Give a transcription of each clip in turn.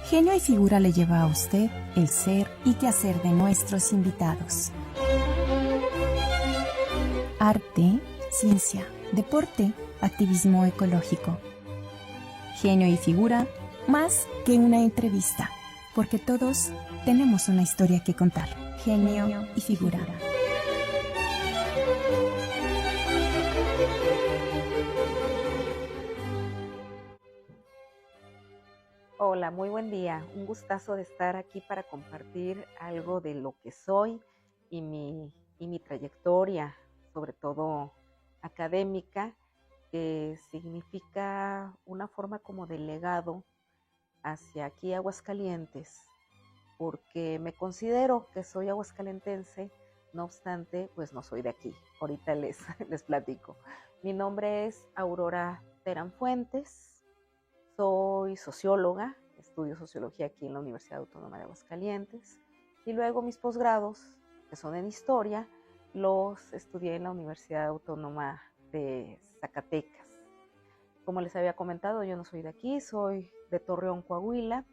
Genio y Figura le lleva a usted el ser y quehacer de nuestros invitados. Arte, ciencia, deporte, activismo ecológico. Genio y Figura, más que una entrevista, porque todos tenemos una historia que contar. Genio y Figura. Hola, muy buen día. Un gustazo de estar aquí para compartir algo de lo que soy y mi trayectoria, sobre todo académica, que significa una forma como de legado hacia aquí Aguascalientes, porque me considero que soy aguascalentense, no obstante, pues no soy de aquí. Ahorita les platico. Mi nombre es Aurora Terán Fuentes. Soy socióloga, estudio sociología aquí en la Universidad Autónoma de Aguascalientes y luego mis posgrados, que son en historia, los estudié en la Universidad Autónoma de Zacatecas. Como les había comentado, yo no soy de aquí, soy de Torreón, Coahuila,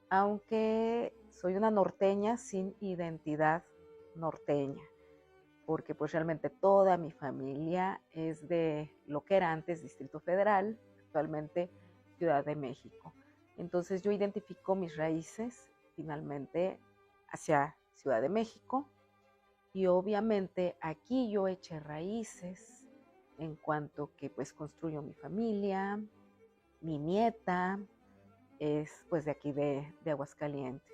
aunque soy una norteña sin identidad norteña, porque pues realmente toda mi familia es de lo que era antes Distrito Federal, actualmente Ciudad de México. Entonces yo identifico mis raíces finalmente hacia Ciudad de México y obviamente aquí yo eché raíces en cuanto que pues construyo mi familia, mi nieta es pues de aquí de Aguascalientes.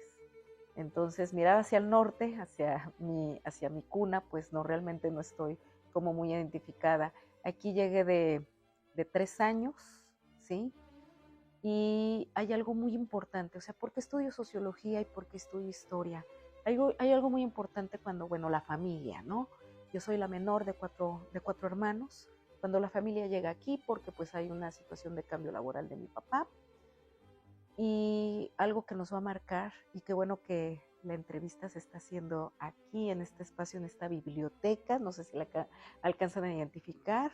Entonces mirar hacia el norte, hacia mi cuna, pues no, realmente no estoy como muy identificada. Aquí llegué de 3 años, ¿sí? Y hay algo muy importante, o sea, ¿por qué estudio sociología y por qué estudio historia? Hay algo muy importante cuando, bueno, la familia, ¿no? Yo soy la menor de cuatro hermanos. Cuando la familia llega aquí, porque pues hay una situación de cambio laboral de mi papá, y algo que nos va a marcar, y qué bueno que la entrevista se está haciendo aquí, en este espacio, en esta biblioteca, no sé si la alcanzan a identificar,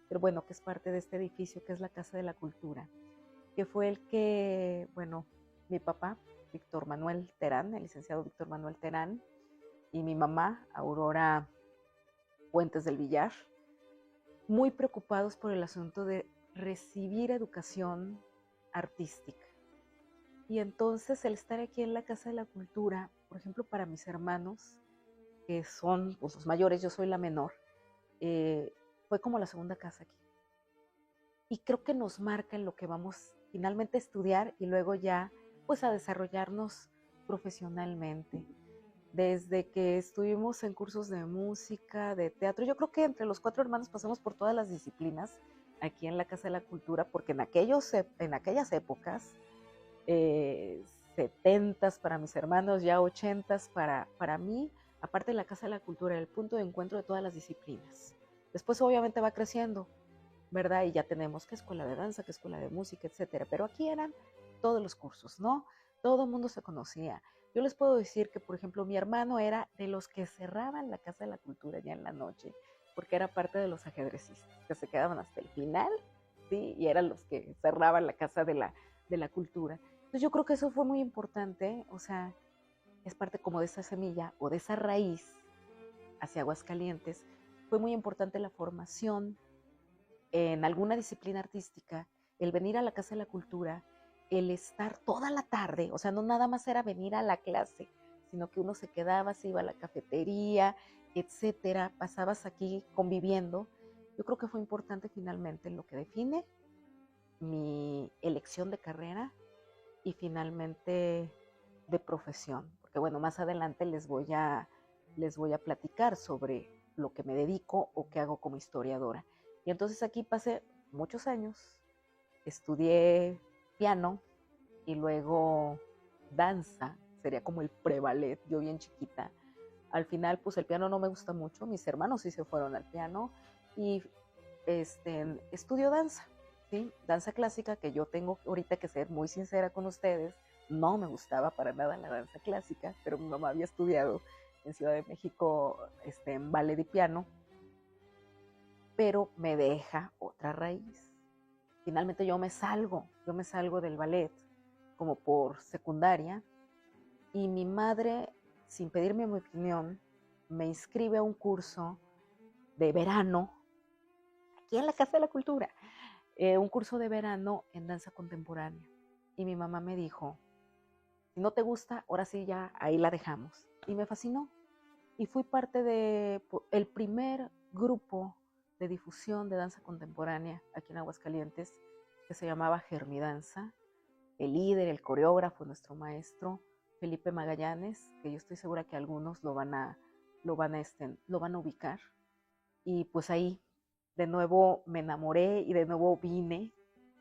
pero bueno, que es parte de este edificio, que es la Casa de la Cultura, que fue el que, bueno, mi papá, Víctor Manuel Terán, el licenciado Víctor Manuel Terán, y mi mamá, Aurora Puentes del Villar, muy preocupados por el asunto de recibir educación artística. Y entonces el estar aquí en la Casa de la Cultura, por ejemplo, para mis hermanos, que son pues, los mayores, yo soy la menor, fue como la segunda casa aquí. Y creo que nos marca en lo que vamos finalmente a estudiar y luego ya pues a desarrollarnos profesionalmente. Desde que estuvimos en cursos de música, de teatro, yo creo que entre los 4 hermanos pasamos por todas las disciplinas aquí en la Casa de la Cultura, porque en aquellas épocas, 70s para mis hermanos, ya 80s para mí, aparte de la Casa de la Cultura, era el punto de encuentro de todas las disciplinas. Después obviamente va creciendo, ¿verdad? Y ya tenemos que escuela de danza, que escuela de música, etcétera. Pero aquí eran todos los cursos, ¿no? Todo el mundo se conocía. Yo les puedo decir que, por ejemplo, mi hermano era de los que cerraban la Casa de la Cultura ya en la noche, porque era parte de los ajedrecistas, que se quedaban hasta el final, ¿sí? Y eran los que cerraban la Casa de la Cultura. Entonces yo creo que eso fue muy importante, o sea, es parte como de esa semilla o de esa raíz hacia Aguascalientes. Fue muy importante la formación en alguna disciplina artística, el venir a la Casa de la Cultura, el estar toda la tarde, o sea, no nada más era venir a la clase, sino que uno se quedaba, se iba a la cafetería, etcétera, pasabas aquí conviviendo. Yo creo que fue importante finalmente lo que define mi elección de carrera y finalmente de profesión, porque bueno, más adelante les voy a platicar sobre lo que me dedico o qué hago como historiadora. Y entonces aquí pasé muchos años, estudié piano y luego danza, sería como el pre-ballet, yo bien chiquita. Al final, pues el piano no me gusta mucho, mis hermanos sí se fueron al piano y estudio danza, ¿sí? Danza clásica, que yo tengo ahorita que ser muy sincera con ustedes, no me gustaba para nada la danza clásica, pero mi mamá había estudiado en Ciudad de México en ballet y piano, pero me deja otra raíz, finalmente yo me salgo del ballet como por secundaria, y mi madre, sin pedirme mi opinión, me inscribe a un curso de verano, aquí en la Casa de la Cultura, un curso de verano en danza contemporánea. Y mi mamá me dijo, si no te gusta, ahora sí ya ahí la dejamos. Y me fascinó. Y fui parte del primer grupo de difusión de danza contemporánea aquí en Aguascalientes, que se llamaba Germidanza. El líder, el coreógrafo, nuestro maestro Felipe Magallanes, que yo estoy segura que algunos lo van a ubicar. Y pues ahí de nuevo me enamoré y de nuevo vine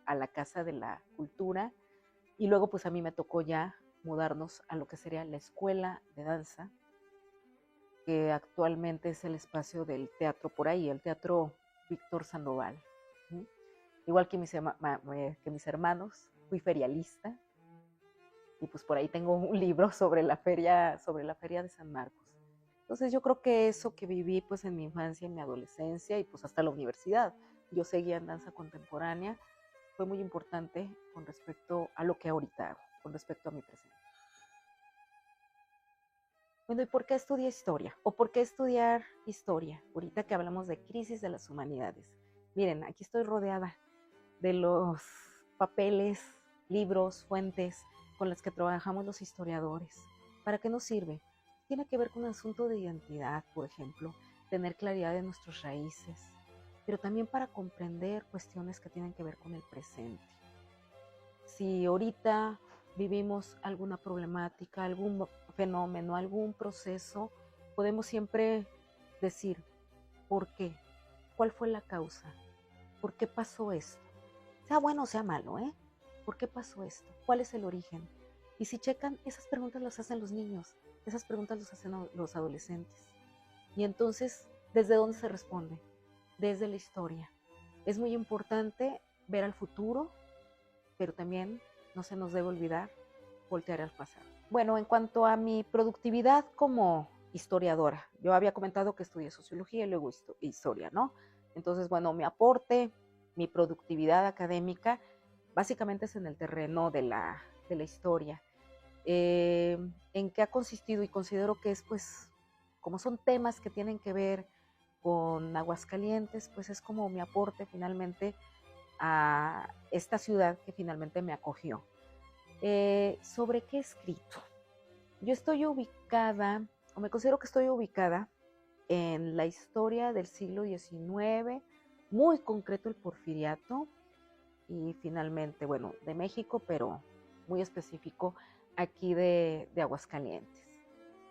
a la Casa de la Cultura, y luego pues a mí me tocó ya mudarnos a lo que sería la Escuela de Danza, que actualmente es el espacio del teatro por ahí, el Teatro Víctor Sandoval. Igual que mis hermanos, fui ferialista, y pues por ahí tengo un libro sobre la feria de San Marcos. Entonces yo creo que eso que viví pues en mi infancia, en mi adolescencia y pues hasta la universidad, yo seguía en danza contemporánea, fue muy importante con respecto a lo que ahorita hago, con respecto a mi presente. Bueno, ¿y por qué estudié historia? ¿O por qué estudiar historia? Ahorita que hablamos de crisis de las humanidades. Miren, aquí estoy rodeada de los papeles, libros, fuentes con las que trabajamos los historiadores. ¿Para qué nos sirve? Tiene que ver con un asunto de identidad, por ejemplo, tener claridad de nuestras raíces, pero también para comprender cuestiones que tienen que ver con el presente. Si ahorita vivimos alguna problemática, algún fenómeno, algún proceso, podemos siempre decir, ¿por qué? ¿Cuál fue la causa? ¿Por qué pasó esto? Sea bueno o sea malo, ¿eh? ¿Por qué pasó esto? ¿Cuál es el origen? Y si checan, esas preguntas las hacen los niños, esas preguntas las hacen los adolescentes. Y entonces, ¿desde dónde se responde? Desde la historia. Es muy importante ver al futuro, pero también no se nos debe olvidar voltear al pasado. Bueno, en cuanto a mi productividad como historiadora, yo había comentado que estudié sociología y luego historia, ¿no? Entonces, bueno, mi aporte, mi productividad académica, básicamente es en el terreno de la historia. ¿En qué ha consistido? Y considero que es, pues, como son temas que tienen que ver con Aguascalientes, pues es como mi aporte finalmente a esta ciudad que finalmente me acogió. ¿Sobre qué he escrito? Yo estoy ubicada, o me considero que estoy ubicada en la historia del siglo XIX, muy concreto el Porfiriato, y finalmente, bueno, de México, pero muy específico aquí de Aguascalientes.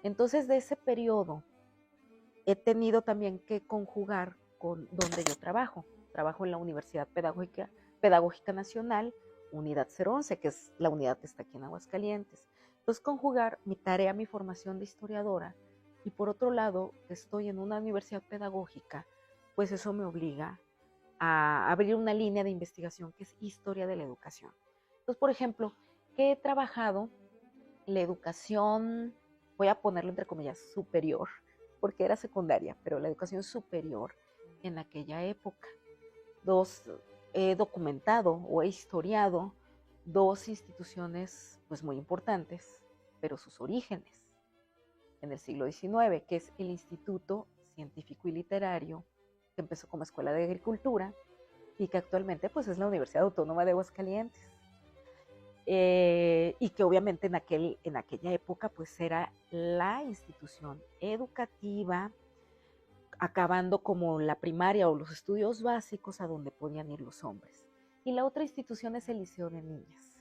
Entonces, de ese periodo he tenido también que conjugar con donde yo trabajo. Trabajo en la Universidad Pedagógica Nacional, Unidad 011, que es la unidad que está aquí en Aguascalientes. Entonces, conjugar mi tarea, mi formación de historiadora, y por otro lado, estoy en una universidad pedagógica, pues eso me obliga a abrir una línea de investigación que es historia de la educación. Entonces, por ejemplo, que he trabajado la educación, voy a ponerlo entre comillas, superior, porque era secundaria, pero la educación superior en aquella época. He documentado o he historiado dos instituciones pues muy importantes, pero sus orígenes en el siglo XIX, que es el Instituto Científico y Literario, que empezó como Escuela de Agricultura y que actualmente pues es la Universidad Autónoma de Aguascalientes. Y que obviamente en aquella época pues era la institución educativa, acabando como la primaria o los estudios básicos a donde podían ir los hombres. Y la otra institución es el Liceo de Niñas,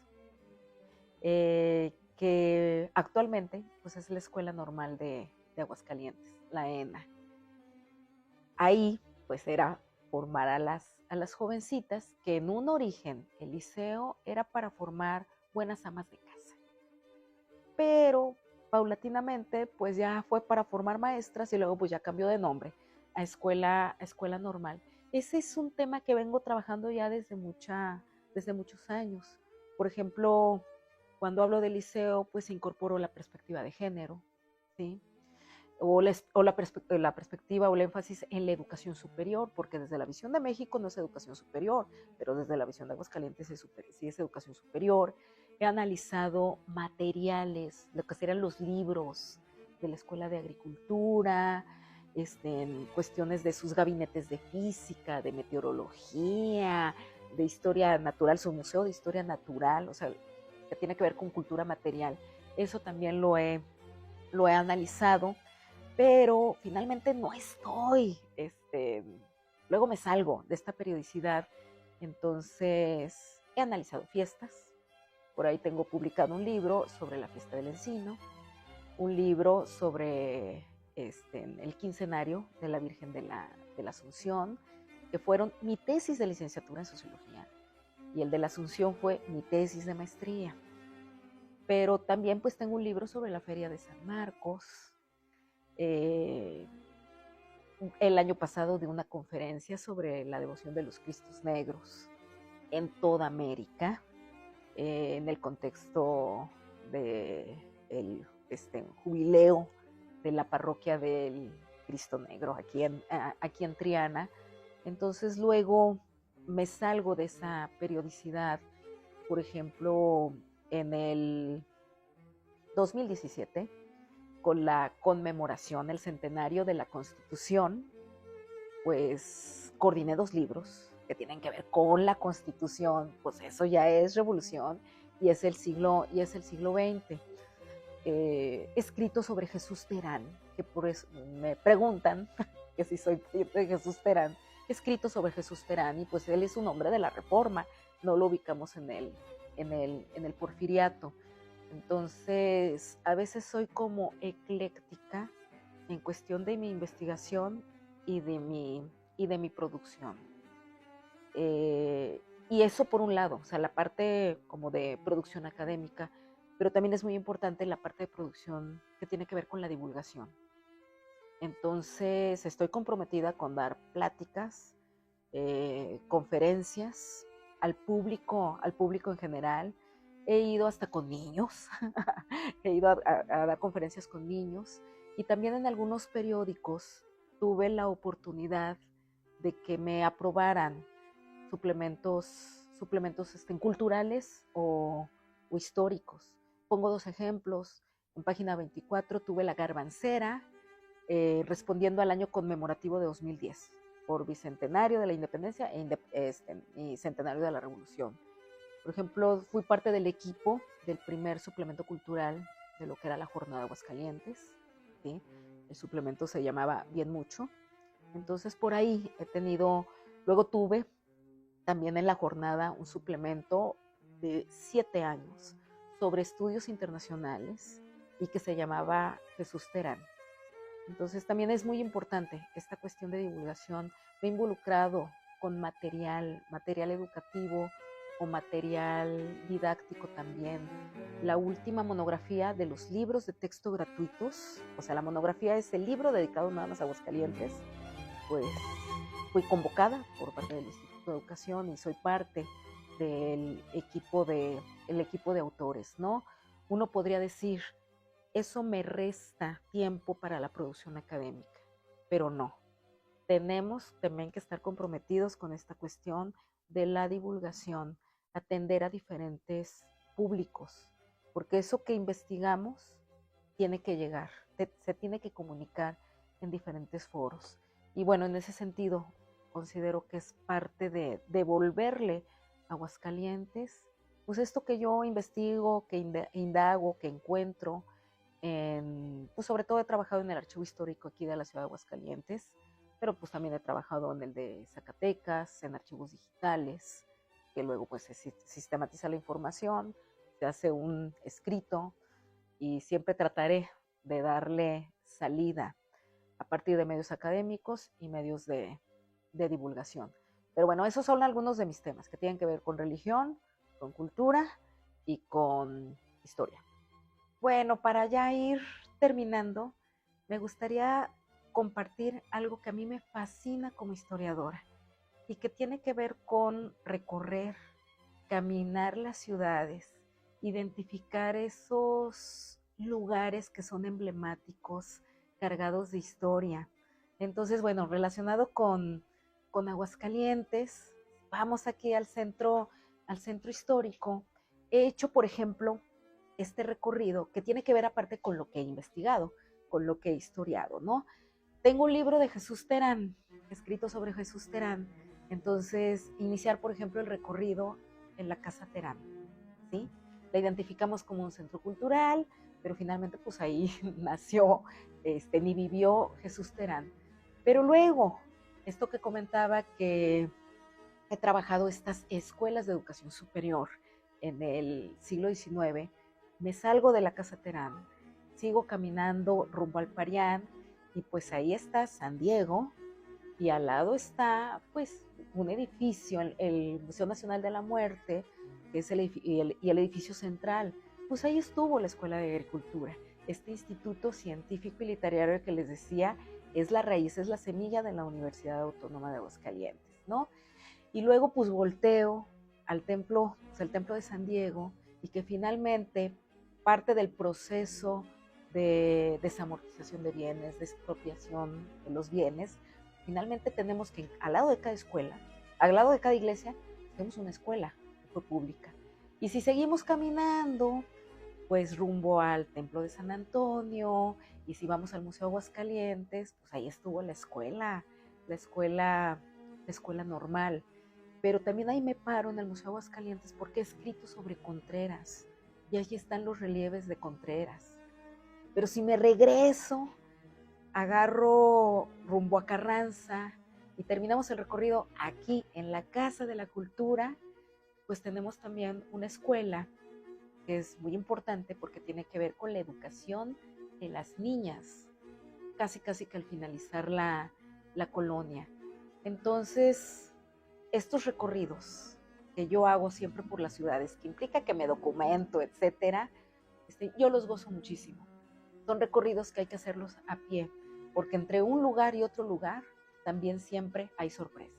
que actualmente pues es la Escuela Normal de Aguascalientes, la ENA. Ahí pues era formar a las jovencitas, que en un origen el liceo era para formar buenas amas de casa, pero paulatinamente pues ya fue para formar maestras y luego pues ya cambió de nombre a escuela normal. Ese es un tema que vengo trabajando ya desde muchos años. Por ejemplo, cuando hablo del liceo pues incorporo la perspectiva de género, ¿sí? la perspectiva o el énfasis en la educación superior, porque desde la visión de México no es educación superior, pero desde la visión de Aguascalientes sí es educación superior. He analizado materiales, lo que serían los libros de la Escuela de Agricultura, en cuestiones de sus gabinetes de física, de meteorología, de historia natural, su museo de historia natural, o sea, que tiene que ver con cultura material. Eso también lo he analizado, pero finalmente no estoy, luego me salgo de esta periodicidad. Entonces he analizado fiestas, por ahí tengo publicado un libro sobre la fiesta del Encino, un libro sobre el quincenario de la Virgen de la Asunción, que fueron mi tesis de licenciatura en sociología, y el de la Asunción fue mi tesis de maestría. Pero también pues tengo un libro sobre la Feria de San Marcos. El año pasado di una conferencia sobre la devoción de los Cristos Negros en toda América, en el contexto del jubileo de la parroquia del Cristo Negro aquí en Triana. Entonces luego me salgo de esa periodicidad. Por ejemplo, en el 2017, con la conmemoración, el centenario de la Constitución, pues coordiné 2 libros que tienen que ver con la Constitución. Pues eso ya es revolución y es el siglo XX. Escrito sobre Jesús Terán, que por eso me preguntan que si soy de Jesús Terán. Escrito sobre Jesús Terán, y pues él es un hombre de la Reforma, no lo ubicamos en el Porfiriato. Entonces, a veces soy como ecléctica en cuestión de mi investigación y de mi producción. Y eso por un lado, o sea, la parte como de producción académica, pero también es muy importante la parte de producción que tiene que ver con la divulgación. Entonces, estoy comprometida con dar pláticas, conferencias al público en general. He ido hasta con niños, he ido a dar conferencias con niños, y también en algunos periódicos tuve la oportunidad de que me aprobaran suplementos culturales o históricos. Pongo 2 ejemplos. En página 24 tuve La Garbancera, respondiendo al año conmemorativo de 2010, por Bicentenario de la Independencia y Centenario de la Revolución. Por ejemplo, fui parte del equipo del primer suplemento cultural de lo que era la Jornada de Aguascalientes, ¿sí? El suplemento se llamaba Bien Mucho. Entonces, por ahí luego tuve también en la jornada un suplemento de 7 años sobre estudios internacionales y que se llamaba Jesús Terán. Entonces también es muy importante esta cuestión de divulgación. Me he involucrado con material educativo o material didáctico también. La última monografía de los libros de texto gratuitos, o sea, la monografía es el libro dedicado nada más a Aguascalientes, pues fui convocada por parte del Instituto de Educación y soy parte del equipo de autores, ¿no? Uno podría decir, eso me resta tiempo para la producción académica, pero no. Tenemos también que estar comprometidos con esta cuestión de la divulgación, atender a diferentes públicos, porque eso que investigamos tiene que llegar, se tiene que comunicar en diferentes foros. Y bueno, en ese sentido, considero que es parte de devolverle a Aguascalientes, pues esto que yo investigo, que indago, que encuentro, pues sobre todo he trabajado en el archivo histórico aquí de la ciudad de Aguascalientes, pero pues también he trabajado en el de Zacatecas, en archivos digitales, que luego pues se sistematiza la información, se hace un escrito, y siempre trataré de darle salida a partir de medios académicos y medios de divulgación. Pero bueno, esos son algunos de mis temas que tienen que ver con religión, con cultura y con historia. Bueno, para ya ir terminando, me gustaría compartir algo que a mí me fascina como historiadora y que tiene que ver con recorrer, caminar las ciudades, identificar esos lugares que son emblemáticos, cargados de historia. Entonces, bueno, relacionado con Aguascalientes, vamos aquí al centro histórico. He hecho, por ejemplo, este recorrido que tiene que ver aparte con lo que he investigado, con lo que he historiado, ¿no? Tengo un libro de Jesús Terán, escrito sobre Jesús Terán. Entonces, iniciar, por ejemplo, el recorrido en la Casa Terán, ¿sí? La identificamos como un centro cultural, pero finalmente pues ahí nació, ni vivió Jesús Terán. Pero luego, esto que comentaba, que he trabajado estas escuelas de educación superior en el siglo XIX, me salgo de la Casa Terán, sigo caminando rumbo al Parián, y pues ahí está San Diego, y al lado está pues un edificio, el Museo Nacional de la Muerte, que es y el edificio central. Pues ahí estuvo la Escuela de Agricultura, este instituto científico y literario que les decía es la raíz, es la semilla de la Universidad Autónoma de Aguascalientes, ¿no? Y luego pues volteo al templo, pues, al templo de San Diego, y que finalmente parte del proceso de desamortización de bienes, de expropiación de los bienes, finalmente tenemos que, al lado de cada escuela, al lado de cada iglesia, tenemos una escuela que fue pública. Y si seguimos caminando, pues rumbo al templo de San Antonio, y si vamos al Museo Aguascalientes, pues ahí estuvo la escuela, la escuela normal. Pero también ahí me paro en el Museo Aguascalientes porque he escrito sobre Contreras, y allí están los relieves de Contreras. Pero si me regreso, agarro rumbo a Carranza y terminamos el recorrido aquí en la Casa de la Cultura, pues tenemos también una escuela que es muy importante porque tiene que ver con la educación de las niñas, casi que al finalizar la colonia. Entonces, estos recorridos que yo hago siempre por las ciudades, que implica que me documento, etcétera, yo los gozo muchísimo. Son recorridos que hay que hacerlos a pie, porque entre un lugar y otro lugar también siempre hay sorpresas.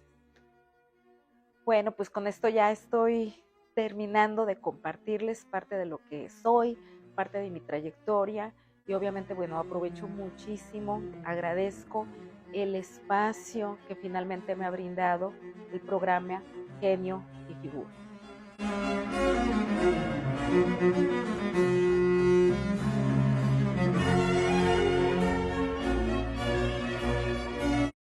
Bueno, pues con esto ya estoy terminando de compartirles parte de lo que soy, parte de mi trayectoria, y obviamente, bueno, aprovecho muchísimo, agradezco el espacio que finalmente me ha brindado el programa Genio y Figura.